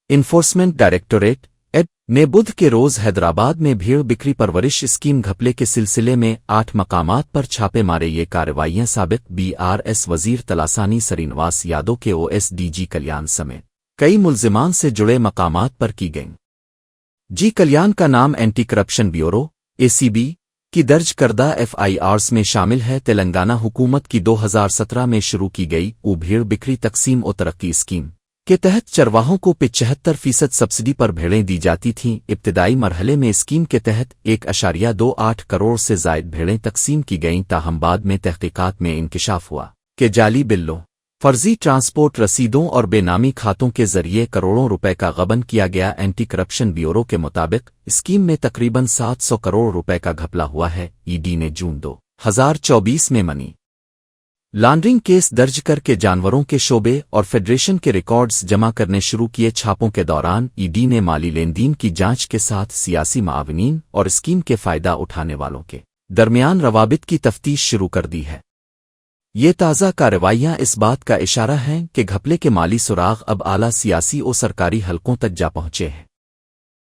Enforcement directorate add نے بدھ کے روز حیدرآباد میں بھیڑ بکری پرورش اسکیم گھپلے کے سلسلے میں 8 مقامات پر چھاپے مارے۔ یہ کارروائیاں سابق BRS وزیر تلاسانی سرینواس یادو کے OSDG کلیان سمیت کئی ملزمان سے جڑے مقامات پر کی گئیں۔ جی کلیان کا نام اینٹی کرپشن بیورو ACB کی درج کردہ FIRs میں شامل ہے۔ تلنگانہ حکومت کی 2017 میں شروع کی گئی بھیڑ بکری تقسیم و ترقی اسکیم کے تحت چرواہوں کو 75% سبسڈی پر بھیڑیں دی جاتی تھیں۔ ابتدائی مرحلے میں اسکیم کے تحت 1.28 کروڑ سے زائد بھیڑیں تقسیم کی گئیں، تاہم بعد میں تحقیقات میں انکشاف ہوا کہ جعلی بلوں، فرضی ٹرانسپورٹ رسیدوں اور بے نامی کھاتوں کے ذریعے کروڑوں روپے کا غبن کیا گیا۔ اینٹی کرپشن بیورو کے مطابق اسکیم میں تقریباً 700 کروڑ روپے کا گھپلا ہوا ہے۔ ED نے جون 2024 میں منی لانڈرنگ کیس درج کر کے جانوروں کے شعبے اور فیڈریشن کے ریکارڈز جمع کرنے شروع کیے۔ چھاپوں کے دوران ED نے مالی لین دین کی جانچ کے ساتھ سیاسی معاونین اور اسکیم کے فائدہ اٹھانے والوں کے درمیان روابط کی تفتیش شروع کر دی ہے۔ یہ تازہ کارروائیاں اس بات کا اشارہ ہیں کہ گھپلے کے مالی سراغ اب اعلیٰ سیاسی و سرکاری حلقوں تک جا پہنچے ہیں۔